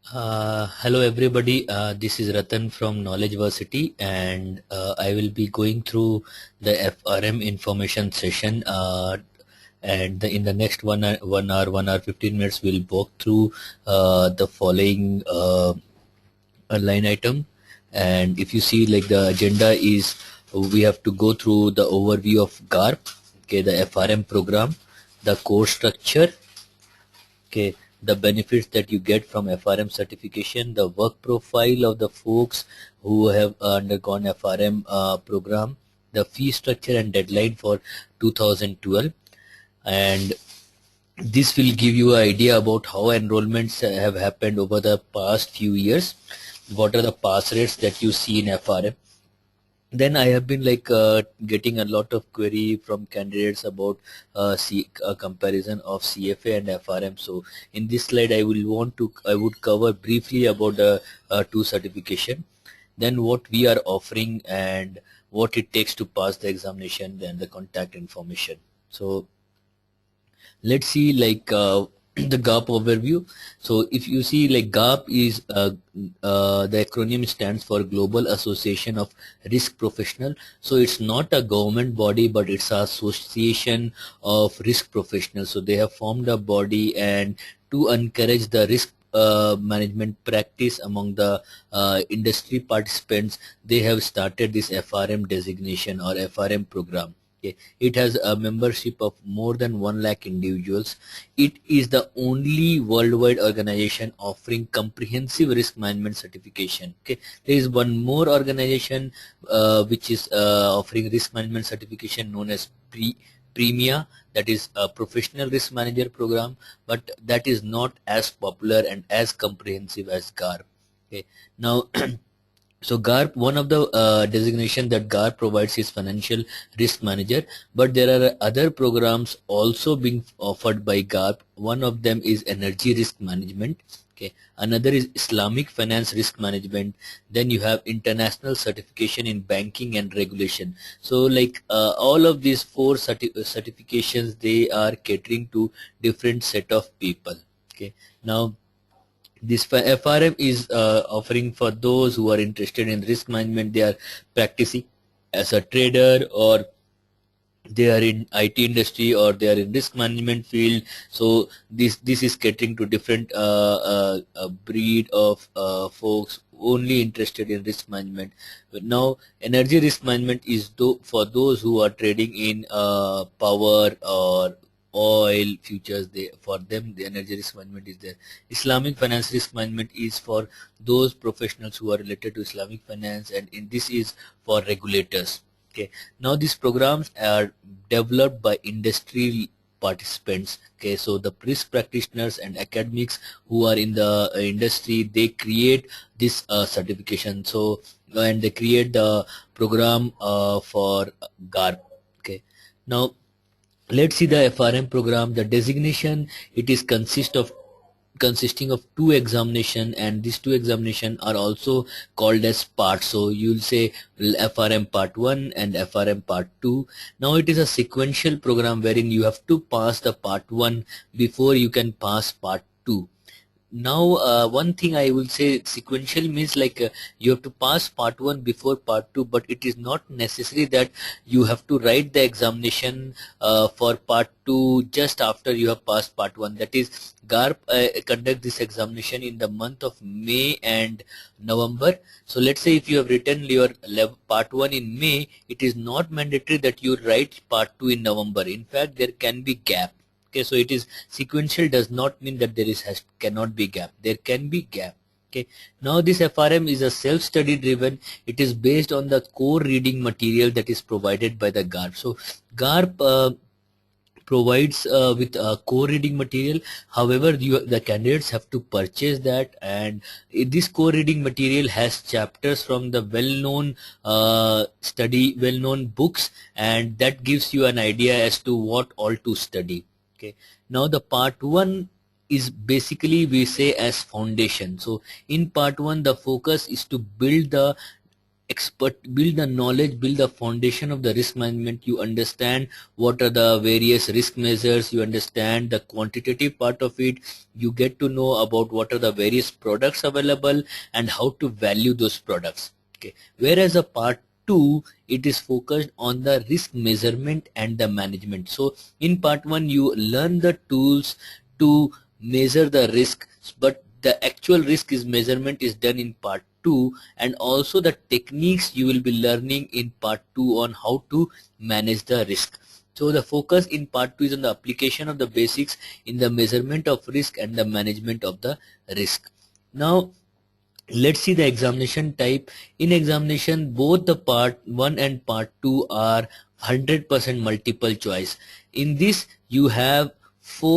Hello everybody, this is Ratan from Knowledgeversity, and I will be going through the FRM information session, and in the next 1 hour 15 minutes we'll walk through the following line item. And if you see, like, the agenda is, we have to go through the overview of GARP, okay, the FRM program, the course structure, okay, the benefits that you get from FRM certification, the work profile of the folks who have undergone FRM program, the fee structure and deadline for 2012, and this will give you an idea about how enrollments have happened over the past few years, what are the pass rates that you see in FRM. Then I have been, like, getting a lot of query from candidates about comparison of CFA and FRM. So in this slide I would cover briefly about the two certification, then what we are offering and what it takes to pass the examination, then the contact information. So let's see, like, the GARP overview. So if you see, like, GARP is the acronym stands for Global Association of Risk Professional. So it's not a government body, but it's an association of risk professionals. So they have formed a body and to encourage the risk management practice among the industry participants, they have started this FRM designation or FRM program. Okay. It has a membership of more than 1 lakh individuals. It is the only worldwide organization offering comprehensive risk management certification. Okay. There is one more organization which is offering risk management certification known as Premia, that is a professional risk manager program, but that is not as popular and as comprehensive as GARP. Okay. Now so GARP, one of the designation that GARP provides is financial risk manager, but there are other programs also being offered by GARP. One of them is energy risk management. Okay, another is Islamic finance risk management. Then you have international certification in banking and regulation. So, like, all of these four certifications, they are catering to different set of people. Okay, now this FRM is offering for those who are interested in risk management. They are practicing as a trader, or they are in IT industry, or they are in risk management field. So this is catering to different breed of folks only interested in risk management. But now energy risk management is for those who are trading in power or oil futures. They, for them, the energy risk management is there. Islamic finance risk management is for those professionals who are related to Islamic finance, and this is for regulators. Okay, now these programs are developed by industry participants. Okay, so the risk practitioners and academics who are in the industry, they create this certification. So, and they create the program for GARP. Okay, now let's see the FRM program. The designation, it is consisting of two examination, and these two examination are also called as parts. So you'll say FRM part 1 and FRM part 2. Now it is a sequential program wherein you have to pass the part 1 before you can pass part 2. Now one thing I will say, sequential means, like, you have to pass part 1 before part 2, but it is not necessary that you have to write the examination for part 2 just after you have passed part 1. That is, GARP conduct this examination in the month of May and November. So let's say if you have written your part 1 in May, it is not mandatory that you write part 2 in November. In fact, there can be gap. Okay, so it is sequential does not mean that there is cannot be gap. There can be gap. Okay, now this FRM is a self-study driven. It is based on the core reading material that is provided by the GARP. So GARP provides with core reading material. However, the candidates have to purchase that, and this core reading material has chapters from the well-known well-known books, and that gives you an idea as to what all to study. Okay, now the part 1 is basically, we say, as foundation. So in part 1 the focus is to build the build the knowledge, build the foundation of the risk management. You understand what are the various risk measures, you understand the quantitative part of it, you get to know about what are the various products available and how to value those products. Okay, whereas a part 2, it is focused on the risk measurement and the management. So in part 1 you learn the tools to measure the risk, but the actual risk is measurement is done in part 2, and also the techniques you will be learning in part 2 on how to manage the risk. So the focus in part 2 is on the application of the basics in the measurement of risk and the management of the risk. Now let's see the examination type. In examination, both the part 1 and part 2 are 100% multiple choice. In this you have 4